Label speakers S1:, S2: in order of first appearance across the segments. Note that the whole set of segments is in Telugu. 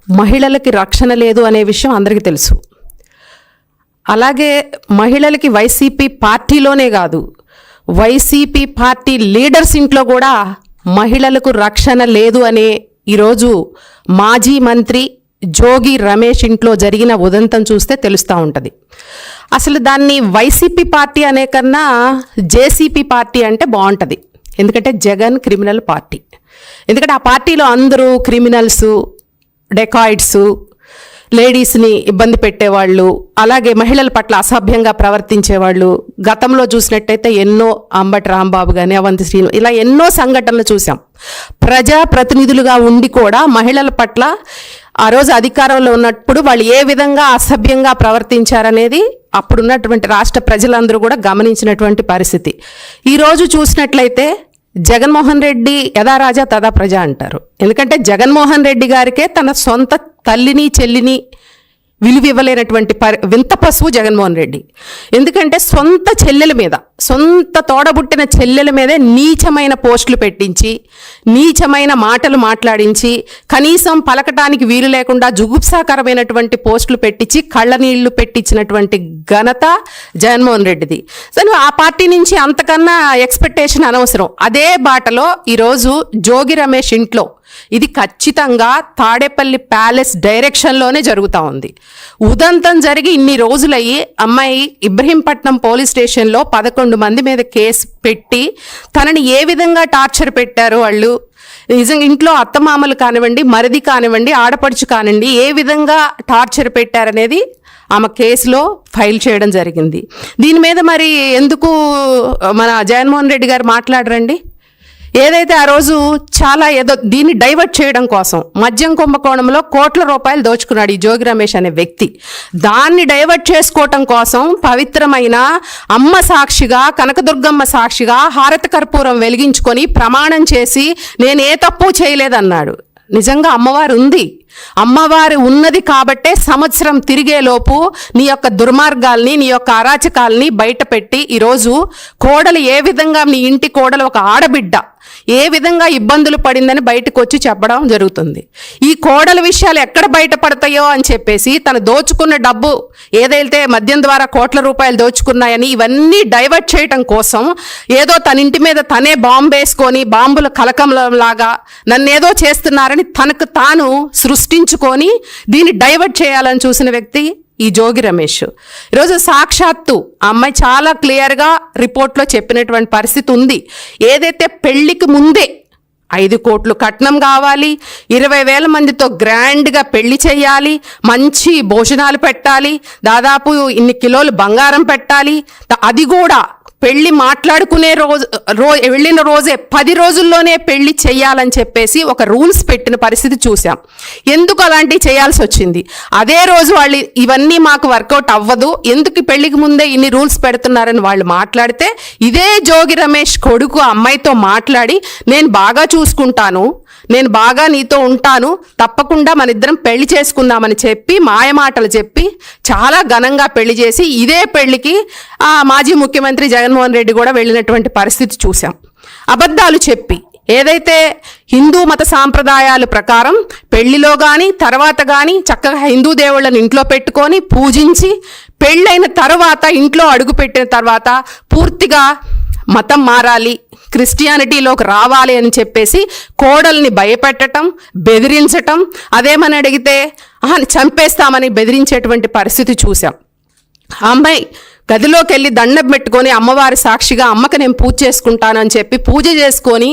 S1: మహిళలకి రక్షణ లేదు అనే విషయం అందరికీ తెలుసు. అలాగే మహిళలకి వైసీపీ పార్టీలోనే కాదు, వైసీపీ పార్టీ లీడర్స్ ఇంట్లో కూడా మహిళలకు రక్షణ లేదు అనే ఈరోజు మాజీ మంత్రి జోగి రమేష్ ఇంట్లో జరిగిన ఉదంతం చూస్తే తెలుస్తూ ఉంటుంది. అసలు దాన్ని వైసీపీ పార్టీ అనే కన్నా జేసీపీ పార్టీ అంటే బాగుంటుంది. ఎందుకంటే జగన్ క్రిమినల్ పార్టీ. ఎందుకంటే ఆ పార్టీలో అందరూ క్రిమినల్స్, డెకాయిడ్స్, లేడీస్ని ఇబ్బంది పెట్టేవాళ్ళు, అలాగే మహిళల పట్ల అసభ్యంగా ప్రవర్తించేవాళ్ళు. గతంలో చూసినట్టయితే ఎన్నో అంబటి రాంబాబు కానీ, అవంతి శ్రీను, ఇలా ఎన్నో సంఘటనలు చూసాం. ప్రజాప్రతినిధులుగా ఉండి కూడా మహిళల పట్ల ఆ రోజు అధికారంలో ఉన్నప్పుడు వాళ్ళు ఏ విధంగా అసభ్యంగా ప్రవర్తించారనేది అప్పుడున్నటువంటి రాష్ట్ర ప్రజలందరూ కూడా గమనించినటువంటి పరిస్థితి. ఈరోజు చూసినట్లయితే జగన్మోహన్ రెడ్డి యథా రాజా తదా ప్రజ అంటారు. ఎందుకంటే జగన్మోహన్ రెడ్డి గారికే తన సొంత తల్లిని చెల్లిని విలువ ఇవ్వలేనటువంటి వింత పశువు జగన్మోహన్ రెడ్డి. ఎందుకంటే సొంత చెల్లెల మీద, సొంత తోడబుట్టిన చెల్లెల మీదే నీచమైన పోస్టులు పెట్టించి, నీచమైన మాటలు మాట్లాడించి, కనీసం పలకటానికి వీలు లేకుండా జుగుప్సాకరమైనటువంటి పోస్టులు పెట్టించి కళ్ళనీళ్లు పెట్టించినటువంటి ఘనత జగన్మోహన్ రెడ్డిది. సరే, ఆ పార్టీ నుంచి అంతకన్నా ఎక్స్పెక్టేషన్ అనవసరం. అదే బాటలో ఈరోజు జోగి రమేష్ ఇంట్లో ఇది ఖచ్చితంగా తాడేపల్లి ప్యాలెస్ డైరెక్షన్లోనే జరుగుతూ ఉంది. ఉదంతం జరిగి ఇన్ని రోజులయ్యి అమ్మాయి ఇబ్రహీంపట్నం పోలీస్ స్టేషన్లో 11 మంది మీద కేసు పెట్టి తనని ఏ విధంగా టార్చర్ పెట్టారో వాళ్ళు, నిజంగా ఇంట్లో అత్తమామలు కానివ్వండి, మరిది కానివ్వండి, ఆడపడుచు కానివ్వండి, ఏ విధంగా టార్చర్ పెట్టారనేది ఆమె కేసులో ఫైల్ చేయడం జరిగింది. దీని మీద మరి ఎందుకు మన జగన్మోహన్ రెడ్డి గారు మాట్లాడరండి? ఏదైతే ఆ రోజు చాలా ఏదో దీన్ని డైవర్ట్ చేయడం కోసం మద్యం కుంభకోణంలో కోట్ల రూపాయలు దోచుకున్నాడు ఈ జోగి రమేష్ అనే వ్యక్తి. దాన్ని డైవర్ట్ చేసుకోవటం కోసం పవిత్రమైన అమ్మ సాక్షిగా, కనకదుర్గమ్మ సాక్షిగా హారతి కర్పూరం వెలిగించుకొని ప్రమాణం చేసి నేను ఏ తప్పు చేయలేదన్నాడు. నిజంగా అమ్మవారు ఉంది, అమ్మవారు ఉన్నది కాబట్టే సంవత్సరం తిరిగేలోపు నీ యొక్క దుర్మార్గాల్ని, నీ యొక్క అరాచకాల్ని బయట పెట్టి ఈరోజు కోడలు ఏ విధంగా, నీ ఇంటి కోడలు ఒక ఆడబిడ్డ ఏ విధంగా ఇబ్బందులు పడిందని బయటకు వచ్చి చెప్పడం జరుగుతుంది. ఈ కోడల విషయాలు ఎక్కడ బయటపడతాయో అని చెప్పేసి తను దోచుకున్న డబ్బు ఏదైతే మద్యం ద్వారా కోట్ల రూపాయలు దోచుకున్నాయని ఇవన్నీ డైవర్ట్ చేయటం కోసం ఏదో తన ఇంటి మీద తనే బాంబు వేసుకొని బాంబుల కలకంలాగా నన్నేదో చేస్తున్నారని తనకు తాను సృష్టించుకొని దీన్ని డైవర్ట్ చేయాలని చూసిన వ్యక్తి ఈ జోగి రమేష్. ఈరోజు సాక్షాత్తు ఆ అమ్మాయి చాలా క్లియర్గా రిపోర్ట్లో చెప్పినటువంటి పరిస్థితి ఉంది. ఏదైతే పెళ్లికి ముందే 5 కోట్లు కట్నం కావాలి, 20,000 మందితో గ్రాండ్గా పెళ్లి చేయాలి, మంచి భోజనాలు పెట్టాలి, దాదాపు ఇన్ని కిలోలు బంగారం పెట్టాలి, అది కూడా పెళ్లి మాట్లాడుకునే వెళ్ళిన రోజే 10 రోజుల్లోనే పెళ్లి చేయాలని చెప్పేసి ఒక రూల్స్ పెట్టిన పరిస్థితి చూసాం. ఎందుకు అలాంటివి చేయాల్సి వచ్చింది? అదే రోజు వాళ్ళు ఇవన్నీ మాకు వర్కౌట్ అవ్వదు, ఎందుకు పెళ్లికి ముందే ఇన్ని రూల్స్ పెడుతున్నారని వాళ్ళు మాట్లాడితే ఇదే జోగి రమేష్ కొడుకు అమ్మాయితో మాట్లాడి నేను బాగా చూసుకుంటాను, నేను బాగా నీతో ఉంటాను, తప్పకుండా మన ఇద్దరం పెళ్లి చేసుకుందామని చెప్పి మాయమాటలు చెప్పి చాలా ఘనంగా పెళ్లి చేసి ఇదే పెళ్లికి మాజీ ముఖ్యమంత్రి జగన్మోహన్ రెడ్డి కూడా వెళ్ళినటువంటి పరిస్థితి చూసాం. అబద్ధాలు చెప్పి ఏదైతే హిందూ మత సాంప్రదాయాల ప్రకారం పెళ్లిలో కానీ తర్వాత కానీ చక్కగా హిందూ దేవుళ్ళని ఇంట్లో పెట్టుకొని పూజించి పెళ్ళైన తర్వాత ఇంట్లో అడుగుపెట్టిన తర్వాత పూర్తిగా మతం మారాలి, క్రిస్టియానిటీలోకి రావాలి అని చెప్పేసి కోడల్ని భయపెట్టడం, బెదిరించటం, అదేమని అడిగితే చంపేస్తామని బెదిరించేటువంటి పరిస్థితి చూసాం. ఆ అమ్మాయి గదిలోకి వెళ్ళి దండం పెట్టుకొని అమ్మవారి సాక్షిగా అమ్మకి నేను పూజ చేసుకుంటాను అని చెప్పి పూజ చేసుకొని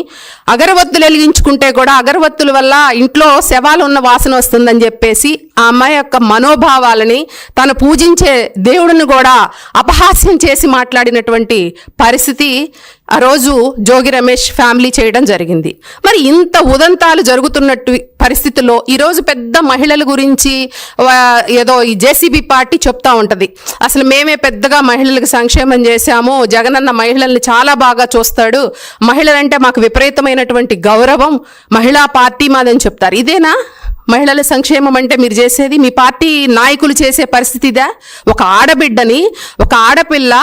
S1: అగరవత్తులు వెలిగించుకుంటే కూడా అగరవత్తుల వల్ల ఇంట్లో శవాలు ఉన్న వాసన వస్తుందని చెప్పేసి ఆ అమ్మాయి యొక్క మనోభావాలని తను పూజించే దేవుడిని కూడా అపహాస్యం చేసి మాట్లాడినటువంటి పరిస్థితి ఆ రోజు జోగి రమేష్ ఫ్యామిలీ చేయడం జరిగింది. మరి ఇంత ఉదంతాలు జరుగుతున్నట్టు పరిస్థితుల్లో ఈరోజు పెద్ద మహిళల గురించి ఏదో ఈ జేసీబీ పార్టీ చెప్తా ఉంటుంది, అసలు మేమే పెద్దగా మహిళలకు సంక్షేమం చేశాము, జగనన్న మహిళల్ని చాలా బాగా చూస్తాడు, మహిళలంటే మాకు విపరీతమైనటువంటి గౌరవం, మహిళా పార్టీ మాదని చెప్తారు. ఇదేనా మహిళల సంక్షేమం అంటే మీరు చేసేది? మీ పార్టీ నాయకులు చేసే పరిస్థితి ఇదా? ఒక ఆడబిడ్డని, ఒక ఆడపిల్ల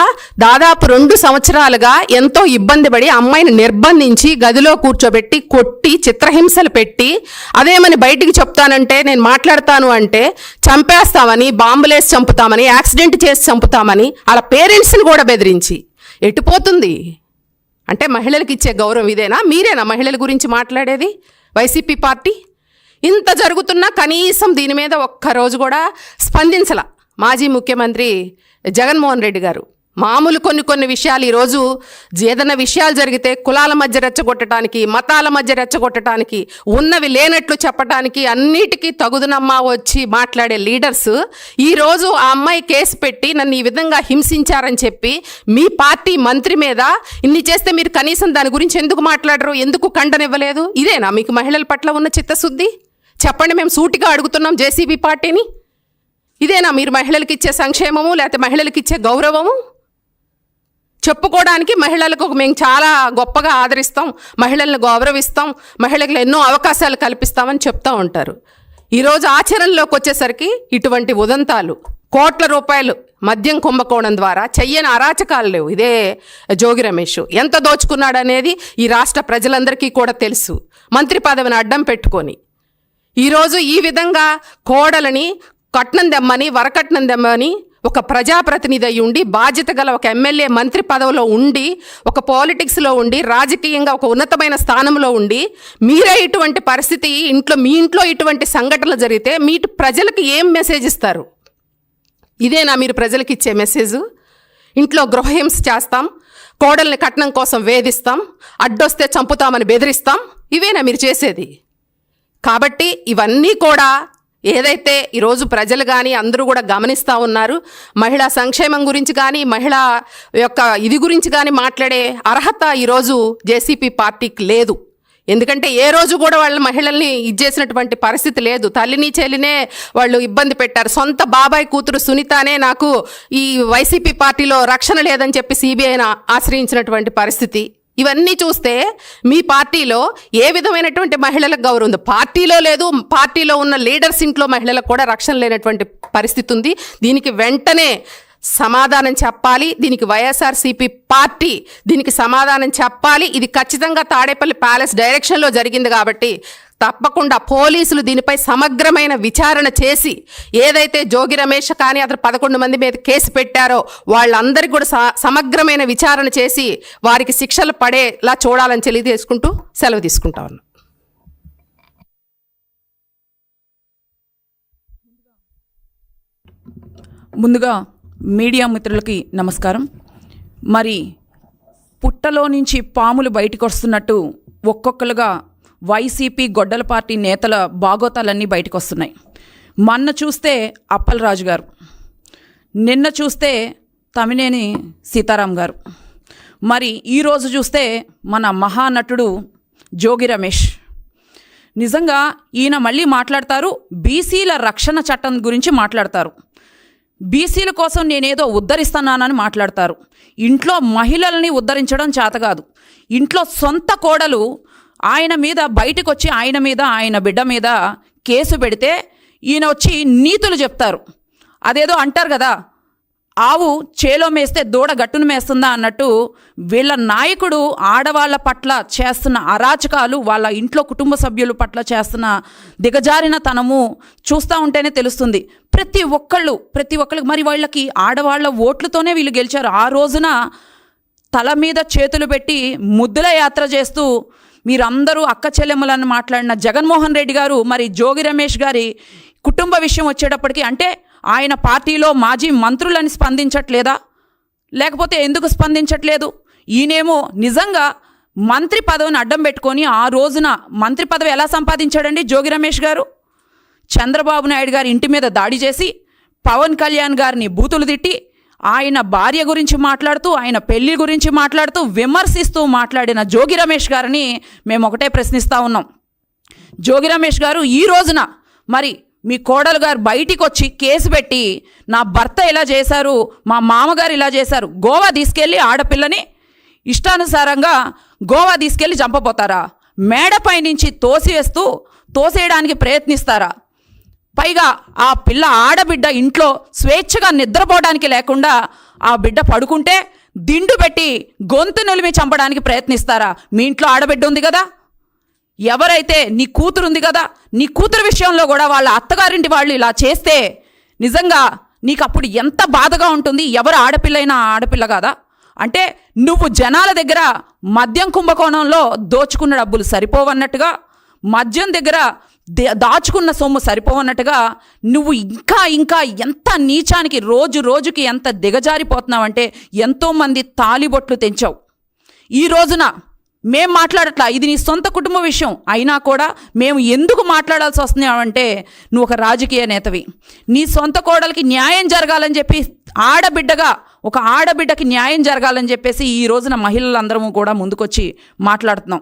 S1: దాదాపు 2 సంవత్సరాలుగా ఎంతో ఇబ్బంది పడి అమ్మాయిని నిర్బంధించి గదిలో కూర్చోబెట్టి కొట్టి చిత్రహింసలు పెట్టి అదేమని బయటికి చెప్తానంటే, నేను మాట్లాడతాను అంటే చంపేస్తామని, బాంబులేసి చంపుతామని, యాక్సిడెంట్ చేసి చంపుతామని అలా పేరెంట్స్ని కూడా బెదిరించి ఎటుపోతుంది? అంటే మహిళలకు ఇచ్చే గౌరవం ఇదేనా? మీరేనా మహిళల గురించి మాట్లాడేది? వైసీపీ పార్టీ ఇంత జరుగుతున్నా కనీసం దీని మీద ఒక్కరోజు కూడా స్పందించలా మాజీ ముఖ్యమంత్రి జగన్మోహన్ రెడ్డి గారు. మామూలు కొన్ని విషయాలు ఈరోజు ఏదైనా విషయాలు జరిగితే కులాల మధ్య రెచ్చగొట్టడానికి, మతాల మధ్య రెచ్చగొట్టడానికి, ఉన్నవి లేనట్లు చెప్పడానికి అన్నిటికీ తగుదునమ్మా వచ్చి మాట్లాడే లీడర్స్ ఈరోజు ఆ అమ్మాయి కేసు పెట్టి నన్ను ఈ విధంగా హింసించారని చెప్పి మీ పార్టీ మంత్రి మీద ఇన్ని చేస్తే మీరు కనీసం దాని గురించి ఎందుకు మాట్లాడరు? ఎందుకు ఖండనివ్వలేదు? ఇదేనా మీకు మహిళల పట్ల ఉన్న చిత్తశుద్ధి? చెప్పండి, మేము సూటిగా అడుగుతున్నాం జేసీబీ పార్టీని. ఇదేనా మీరు మహిళలకు ఇచ్చే సంక్షేమము, లేకపోతే మహిళలకు ఇచ్చే గౌరవము? చెప్పుకోవడానికి మహిళలకు మేము చాలా గొప్పగా ఆదరిస్తాం, మహిళలను గౌరవిస్తాం, మహిళలకు ఎన్నో అవకాశాలు కల్పిస్తామని చెప్తూ ఉంటారు. ఈరోజు ఆచరణలోకి వచ్చేసరికి ఇటువంటి ఉదంతాలు, కోట్ల రూపాయలు మద్యం కుంభకోణం ద్వారా చెయ్యని అరాచకాలు లేవు. ఇదే జోగి రమేష్ ఎంత దోచుకున్నాడనేది ఈ రాష్ట్ర ప్రజలందరికీ కూడా తెలుసు. మంత్రి పదవిని అడ్డం పెట్టుకొని ఈరోజు ఈ విధంగా కోడలని కట్నం దెమ్మని, వరకట్నం దెమ్మని ఒక ప్రజాప్రతినిధి అయి ఉండి, బాధ్యత గల ఒక ఎమ్మెల్యే మంత్రి పదవిలో ఉండి, ఒక పాలిటిక్స్లో ఉండి, రాజకీయంగా ఒక ఉన్నతమైన స్థానంలో ఉండి మీరే ఇటువంటి పరిస్థితి మీ ఇంట్లో ఇటువంటి సంఘటనలు జరిగితే మీ ప్రజలకు ఏం మెసేజ్ ఇస్తారు? ఇదేనా మీరు ప్రజలకు ఇచ్చే మెసేజ్? ఇంట్లో గృహహింస చేస్తాం, కోడల్ని కట్నం కోసం వేధిస్తాం, అడ్డొస్తే చంపుతామని బెదిరిస్తాం, ఇవేనా మీరు చేసేది? కాబట్టి ఇవన్నీ కూడా ఏదైతే ఈరోజు ప్రజలు కానీ అందరూ కూడా గమనిస్తూ ఉన్నారు. మహిళా సంక్షేమం గురించి కానీ, మహిళా యొక్క ఇది గురించి కానీ మాట్లాడే అర్హత ఈరోజు జేసీపీ పార్టీకి లేదు. ఎందుకంటే ఏ రోజు కూడా వాళ్ళ మహిళల్ని ఇచ్చేసినటువంటి పరిస్థితి లేదు. తల్లిని చెల్లినే వాళ్ళు ఇబ్బంది పెట్టారు. సొంత బాబాయ్ కూతురు సునీతనే నాకు ఈ వైసీపీ పార్టీలో రక్షణ లేదని చెప్పి సిబిఐని ఆశ్రయించినటువంటి పరిస్థితి. ఇవన్నీ చూస్తే మీ పార్టీలో ఏ విధమైనటువంటి మహిళలకు గౌరవం ఉంది? పార్టీలో లేదు. పార్టీలో ఉన్న లీడర్స్ ఇంట్లో మహిళలకు కూడా రక్షణ లేనటువంటి పరిస్థితి ఉంది. దీనికి వెంటనే సమాధానం చెప్పాలి. దీనికి వైఎస్ఆర్సీపీ పార్టీ దీనికి సమాధానం చెప్పాలి. ఇది ఖచ్చితంగా తాడేపల్లి ప్యాలెస్ డైరెక్షన్లో జరిగింది కాబట్టి తప్పకుండా పోలీసులు దీనిపై సమగ్రమైన విచారణ చేసి ఏదైతే జోగి రమేష్ కానీ అతను 11 మంది మీద కేసు పెట్టారో వాళ్ళందరికీ కూడా సమగ్రమైన విచారణ చేసి వారికి శిక్షలు పడేలా చూడాలని తెలియజేసుకుంటూ సెలవు తీసుకుంటా ఉన్నాను.
S2: ముందుగా మీడియా మిత్రులకి నమస్కారం. మరి పుట్టలో నుంచి పాములు బయటకు వస్తున్నట్టు ఒక్కొక్కరుగా వైసీపీ గొడ్డల పార్టీ నేతల బాగోతాలన్నీ బయటకు వస్తున్నాయి. మొన్న చూస్తే అప్పలరాజు గారు, నిన్న చూస్తే తమ్మినేని సీతారాం గారు, మరి ఈరోజు చూస్తే మన మహానటుడు జోగి రమేష్. నిజంగా ఈయన మళ్ళీ మాట్లాడతారు, బీసీల రక్షణ చట్టం గురించి మాట్లాడతారు, బీసీల కోసం నేనేదో ఉద్ధరిస్తున్నానని మాట్లాడతారు. ఇంట్లో మహిళల్ని ఉద్ధరించడం చేత కాదు. ఇంట్లో సొంత కోడలు ఆయన మీద బయటకు వచ్చి ఆయన బిడ్డ మీద కేసు పెడితే ఈయన వచ్చి నీతులు చెప్తారు. అదేదో అంటారు కదా, ఆవు చేలో మేస్తే దూడ గట్టును మేస్తుందా అన్నట్టు వీళ్ళ నాయకుడు ఆడవాళ్ళ పట్ల చేస్తున్న అరాచకాలు, వాళ్ళ ఇంట్లో కుటుంబ సభ్యుల పట్ల చేస్తున్న దిగజారిన తనము చూస్తూ ఉంటేనే తెలుస్తుంది. ప్రతి ఒక్కళ్ళు మరి వాళ్ళకి ఆడవాళ్ళ ఓట్లతోనే వీళ్ళు గెలిచారు. ఆ రోజున తల మీద చేతులు పెట్టి ముద్దుల యాత్ర చేస్తూ మీరందరూ అక్క చెల్లెమ్మలను మాట్లాడిన జగన్మోహన్ రెడ్డి గారు మరి జోగి రమేష్ గారి కుటుంబ విషయం వచ్చేటప్పటికి అంటే ఆయన పార్టీలో మాజీ మంత్రులని స్పందించట్లేదా? లేకపోతే ఎందుకు స్పందించట్లేదు? ఈయనేమో నిజంగా మంత్రి పదవిని అడ్డం పెట్టుకొని ఆ రోజున మంత్రి పదవి ఎలా సంపాదించాడండి జోగి రమేష్ గారు? చంద్రబాబు నాయుడు గారి ఇంటి మీద దాడి చేసి పవన్ కళ్యాణ్ గారిని బూతులు తిట్టి ఆయన భార్య గురించి మాట్లాడుతూ ఆయన పెళ్లి గురించి మాట్లాడుతూ విమర్శిస్తూ మాట్లాడిన జోగి రమేష్ గారిని మేము ఒకటే ప్రశ్నిస్తూ ఉన్నాం. జోగి రమేష్ గారు ఈ రోజున మరి మీ కోడలు గారు బయటికి వచ్చి కేసు పెట్టి నా భర్త ఇలా చేశారు, మా మామగారు ఇలా చేశారు, గోవా తీసుకెళ్ళి ఆడపిల్లని ఇష్టానుసారంగా గోవా తీసుకెళ్ళి చంపపోతారా? మేడపై నుంచి తోసివేస్తూ తోసేయడానికి ప్రయత్నిస్తారా? పైగా ఆ పిల్ల ఆడబిడ్డ ఇంట్లో స్వేచ్ఛగా నిద్రపోవడానికి లేకుండా ఆ బిడ్డ పడుకుంటే దిండు పెట్టి గొంతు నులిమి చంపడానికి ప్రయత్నిస్తారా? మీ ఇంట్లో ఆడబిడ్డ ఉంది కదా, ఎవరైతే నీ కూతురు ఉంది కదా, నీ కూతురు విషయంలో కూడా వాళ్ళ అత్తగారింటి వాళ్ళు ఇలా చేస్తే నిజంగా నీకు అప్పుడు ఎంత బాధగా ఉంటుంది? ఎవరు ఆడపిల్లైనా ఆడపిల్ల కాదా? అంటే నువ్వు జనాల దగ్గర మద్యం కుంభకోణంలో దోచుకున్న డబ్బులు సరిపోవన్నట్టుగా, మద్యం దగ్గర దాచుకున్న సొమ్ము సరిపోవన్నట్టుగా నువ్వు ఇంకా ఎంత నీచానికి రోజు రోజుకి ఎంత దిగజారిపోతున్నావంటే ఎంతోమంది తాలిబొట్లు తెంచావు. ఈ రోజున మేం మాట్లాడట్లా, ఇది నీ సొంత కుటుంబ విషయం అయినా కూడా మేము ఎందుకు మాట్లాడాల్సి వస్తున్నామంటే నువ్వు ఒక రాజకీయ నేతవి. నీ సొంత కోడలికి న్యాయం జరగాలని చెప్పి ఒక ఆడబిడ్డకి న్యాయం జరగాలని చెప్పేసి ఈ రోజున మహిళలందరము కూడా ముందుకొచ్చి మాట్లాడుతున్నాం.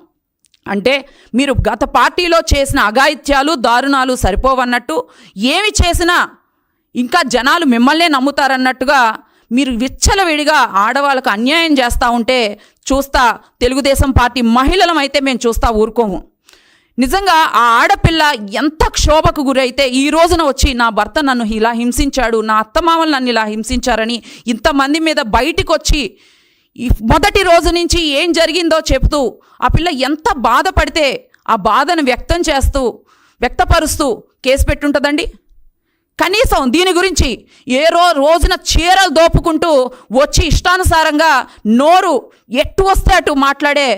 S2: అంటే మీరు గత పార్టీలో చేసిన అఘాయిత్యాలు దారుణాలు సరిపోవన్నట్టు, ఏమి చేసినా ఇంకా జనాలు మిమ్మల్నే నమ్ముతారన్నట్టుగా మీరు విచ్చలవిడిగా ఆడవాళ్ళకు అన్యాయం చేస్తూ ఉంటే చూస్తా తెలుగుదేశం పార్టీ మహిళలమైతే మేము చూస్తా ఊరుకోము. నిజంగా ఆ ఆడపిల్ల ఎంత క్షోభకు గురైతే ఈ రోజున వచ్చి నా భర్త నన్ను ఇలా హింసించాడు, నా అత్తమామలు నన్ను ఇలా హింసించారని ఇంతమంది మీద బయటికి వచ్చి ఈ మొదటి రోజు నుంచి ఏం జరిగిందో చెప్తూ ఆ పిల్ల ఎంత బాధపడితే ఆ బాధను వ్యక్తపరుస్తూ కేసు పెట్టుంటుందండి. కనీసం దీని గురించి ఏ రోజున చీరలు దోపుకుంటూ వచ్చి ఇష్టానుసారంగా నోరు ఎట్టు వస్తే అటు మాట్లాడే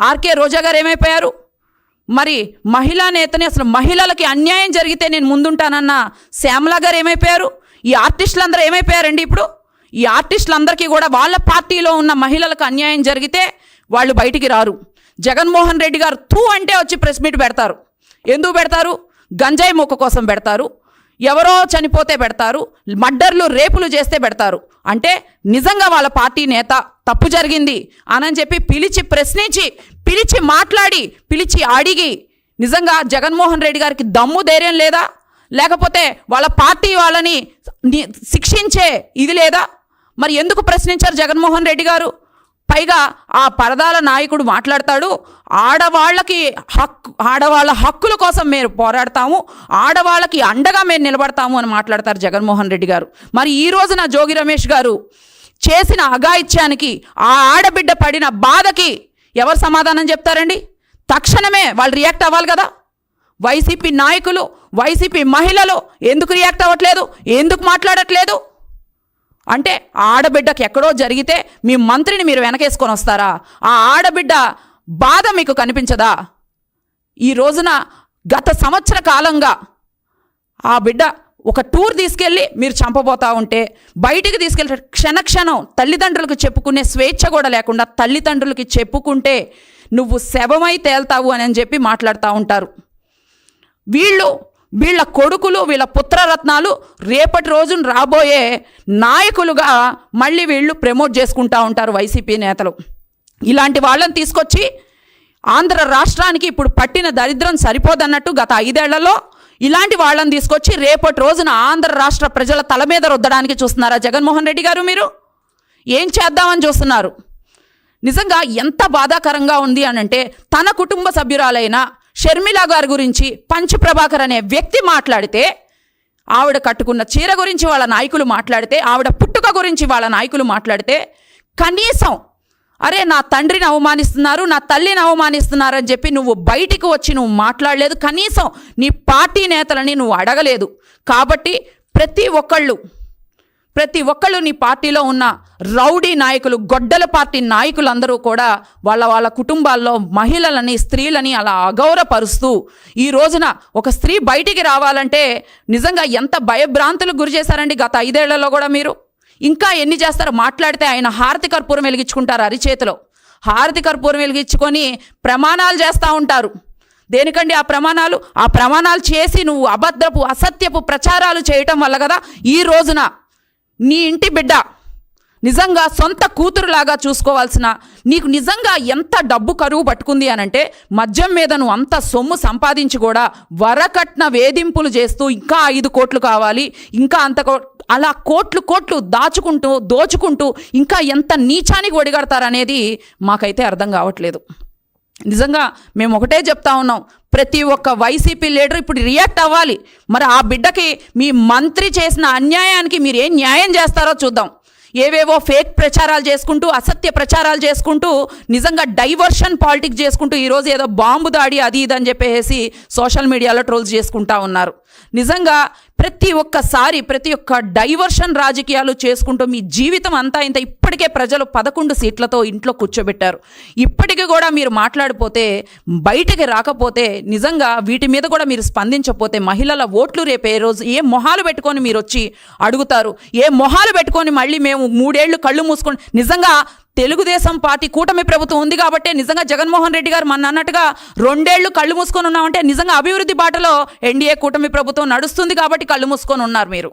S2: ఆర్కే రోజా గారు ఏమైపోయారు? మరి మహిళా నేతని అసలు మహిళలకి అన్యాయం జరిగితే నేను ముందుంటానన్న శ్యామల గారు ఏమైపోయారు? ఈ ఆర్టిస్టులందరూ ఏమైపోయారండి? ఇప్పుడు ఈ ఆర్టిస్టులందరికీ కూడా వాళ్ళ పార్టీలో ఉన్న మహిళలకు అన్యాయం జరిగితే వాళ్ళు బయటికి రారు. జగన్మోహన్ రెడ్డి గారు అంటే వచ్చి ప్రెస్ మీట్ పెడతారు. ఎందుకు పెడతారు? గంజాయి మొక్క కోసం పెడతారు, ఎవరో చనిపోతే పెడతారు, మర్డర్లు రేపులు చేస్తే పెడతారు. అంటే నిజంగా వాళ్ళ పార్టీ నేత తప్పు జరిగింది అని చెప్పి పిలిచి ప్రశ్నించి, పిలిచి మాట్లాడి, పిలిచి అడిగి నిజంగా జగన్మోహన్ రెడ్డి గారికి దమ్ము ధైర్యం లేదా? లేకపోతే వాళ్ళ పార్టీ వాళ్ళని శిక్షించే ఇది లేదా? మరి ఎందుకు ప్రశ్నించారు జగన్మోహన్ రెడ్డి గారు? పైగా ఆ పరదాల నాయకుడు మాట్లాడతాడు, ఆడవాళ్ళ హక్కుల కోసం మేము పోరాడతాము, ఆడవాళ్ళకి అండగా మేము నిలబడతాము అని మాట్లాడతారు జగన్మోహన్ రెడ్డి గారు. మరి ఈ రోజున జోగి రమేష్ గారు చేసిన అఘాయిత్యానికి, ఆ ఆడబిడ్డ పడిన బాధకి ఎవరు సమాధానం చెప్తారండి? తక్షణమే వాళ్ళు రియాక్ట్ అవ్వాలి కదా. వైసీపీ నాయకులు, వైసీపీ మహిళలు ఎందుకు రియాక్ట్ అవ్వట్లేదు? ఎందుకు మాట్లాడట్లేదు? అంటే ఆడబిడ్డకి ఎక్కడో జరిగితే మీ మంత్రిని మీరు వెనకేసుకొని వస్తారా? ఆ ఆడబిడ్డ బాధ మీకు కనిపించదా? ఈ రోజున గత సంవత్సర కాలంగా ఆ బిడ్డ ఒక టూర్ తీసుకెళ్ళి మీరు చంపబోతా ఉంటే బయటికి తీసుకెళ్ళి క్షణక్షణం తల్లిదండ్రులకు చెప్పుకునే స్వేచ్ఛ కూడా లేకుండా తల్లిదండ్రులకి చెప్పుకుంటే నువ్వు శవమై తేల్తావు అని చెప్పి మాట్లాడుతూ ఉంటారు. వీళ్ళ కొడుకులు, వీళ్ళ పుత్రరత్నాలు రేపటి రోజున రాబోయే నాయకులుగా మళ్ళీ వీళ్ళు ప్రమోట్ చేసుకుంటూ ఉంటారు వైసీపీ నేతలు. ఇలాంటి వాళ్ళని తీసుకొచ్చి ఆంధ్ర రాష్ట్రానికి ఇప్పుడు పట్టిన దరిద్రం సరిపోదన్నట్టు గత 5 ఏళ్లలో ఇలాంటి వాళ్ళని తీసుకొచ్చి రేపటి రోజున ఆంధ్ర రాష్ట్ర ప్రజల తల మీద రుద్దడానికి చూస్తున్నారా జగన్మోహన్ రెడ్డి గారు? మీరు ఏం చేద్దామని చూస్తున్నారు? నిజంగా ఎంత బాధాకరంగా ఉంది అనంటే తన కుటుంబ సభ్యురాలైన షర్మిల గారి గురించి పంచు ప్రభాకర్ అనే వ్యక్తి మాట్లాడితే, ఆవిడ కట్టుకున్న చీర గురించి వాళ్ళ నాయకులు మాట్లాడితే, ఆవిడ పుట్టుక గురించి వాళ్ళ నాయకులు మాట్లాడితే కనీసం అరే నా తండ్రిని అవమానిస్తున్నారు, నా తల్లిని అవమానిస్తున్నారు అని చెప్పి నువ్వు బయటికి వచ్చి నువ్వు మాట్లాడలేదు. కనీసం నీ పార్టీ నేతలని నువ్వు అడగలేదు. కాబట్టి ప్రతి ఒక్కళ్ళు నీ పార్టీలో ఉన్న రౌడీ నాయకులు, గొడ్డల పార్టీ నాయకులందరూ కూడా వాళ్ళ కుటుంబాల్లో మహిళలని, స్త్రీలని అలా అగౌరవపరుస్తూ ఈ రోజున ఒక స్త్రీ బయటికి రావాలంటే నిజంగా ఎంత భయభ్రాంతులకు గురి చేశారండి గత 5 ఏళ్లలో కూడా. మీరు ఇంకా ఎన్ని చేస్తారో? మాట్లాడితే ఆయన హారతి కర్పూరం వెలిగించుకుంటారు అరిచేతిలో. హారతి కర్పూరం వెలిగించుకొని ప్రమాణాలు చేస్తూ ఉంటారు. దేనికండి ఆ ప్రమాణాలు? ఆ ప్రమాణాలు చేసి నువ్వు అబద్ధపు, అసత్యపు ప్రచారాలు చేయటం వల్ల కదా ఈ రోజున నీ ఇంటి బిడ్డ నిజంగా సొంత కూతురులాగా చూసుకోవాల్సిన నీకు నిజంగా ఎంత డబ్బు కరువు పట్టుకుంది అనంటే మద్యం మీద నువ్వు అంత సొమ్ము సంపాదించి కూడా వరకట్న వేధింపులు చేస్తూ ఇంకా 5 కోట్లు కావాలి, ఇంకా అలా కోట్లు దోచుకుంటూ ఇంకా ఎంత నీచానికి ఒడిగడతారనేది మాకైతే అర్థం కావట్లేదు. నిజంగా మేము ఒకటే చెప్తా ఉన్నాం, ప్రతి ఒక్క వైసీపీ లీడర్ ఇప్పుడు రియాక్ట్ అవ్వాలి. మరి ఆ బిడ్డకి మీ మంత్రి చేసిన అన్యాయానికి మీరు ఏం న్యాయం చేస్తారో చూద్దాం. ఏవేవో ఫేక్ ప్రచారాలు చేసుకుంటూ, అసత్య ప్రచారాలు చేసుకుంటూ, నిజంగా డైవర్షన్ పాలిటిక్స్ చేసుకుంటూ ఈరోజు ఏదో బాంబు దాడి అది ఇది అని చెప్పేసి సోషల్ మీడియాలో ట్రోల్స్ చేసుకుంటా ఉన్నారు. నిజంగా ప్రతి ఒక్క డైవర్షన్ రాజకీయాలు చేసుకుంటూ మీ జీవితం అంతా ఇంత. ఇప్పటికే ప్రజలు 11 సీట్లతో ఇంట్లో కూర్చోబెట్టారు. ఇప్పటికీ కూడా మీరు మాట్లాడిపోతే, బయటికి రాకపోతే, నిజంగా వీటి మీద కూడా మీరు స్పందించకపోతే మహిళల ఓట్లు రేపు ఏ రోజు ఏ మొహాలు పెట్టుకొని మీరు వచ్చి అడుగుతారు? ఏ మొహాలు పెట్టుకొని మళ్ళీ మేము 3 ఏళ్ళు కళ్ళు మూసుకొని, నిజంగా తెలుగుదేశం పార్టీ కూటమి ప్రభుత్వం ఉంది కాబట్టి నిజంగా జగన్మోహన్ రెడ్డి గారు మన అన్నట్టుగా 2 ఏళ్ళు కళ్ళు మూసుకొని ఉన్నామంటే నిజంగా అభివృద్ధి బాటలో ఎన్డీఏ కూటమి ప్రభుత్వం నడుస్తుంది కాబట్టి కళ్ళు మూసుకొని ఉన్నారు మీరు.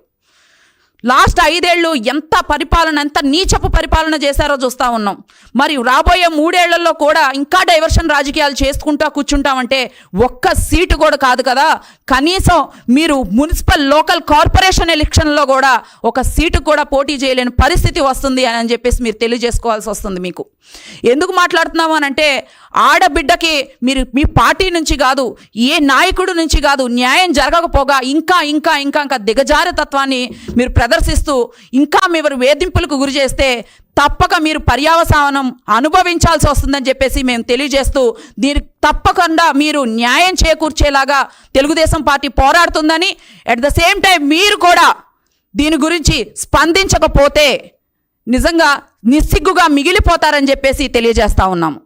S2: లాస్ట్ 5 ఏళ్ళు ఎంత నీచపు పరిపాలన చేశారో చూస్తూ ఉన్నాం. మరి రాబోయే 3 ఏళ్లలో కూడా ఇంకా డైవర్షన్ రాజకీయాలు చేసుకుంటా కూర్చుంటామంటే ఒక్క సీటు కూడా కాదు కదా, కనీసం మీరు మున్సిపల్ లోకల్ కార్పొరేషన్ ఎలక్షన్లో కూడా ఒక సీటు కూడా పోటీ చేయలేని పరిస్థితి వస్తుంది అని చెప్పేసి మీరు తెలియజేసుకోవాల్సి వస్తుంది. మీకు ఎందుకు మాట్లాడుతున్నాము అని అంటే, ఆడబిడ్డకి మీరు మీ పార్టీ నుంచి కాదు, ఏ నాయకుడు నుంచి కాదు, న్యాయం జరగకపోగా ఇంకా ఇంకా ఇంకా ఇంకా దిగజారు తత్వాన్ని మీరు ప్రదర్శిస్తూ ఇంకా మీరు వేధింపులకు గురి చేస్తే తప్పక మీరు పర్యవసానం అనుభవించాల్సి వస్తుందని చెప్పేసి మేము తెలియజేస్తూ, దీనికి తప్పకుండా మీరు న్యాయం చేకూర్చేలాగా తెలుగుదేశం పార్టీ పోరాడుతుందని, అట్ ద సేమ్ టైం మీరు కూడా దీని గురించి స్పందించకపోతే నిజంగా నిస్సిగ్గుగా మిగిలిపోతారని చెప్పేసి తెలియజేస్తా ఉన్నాము.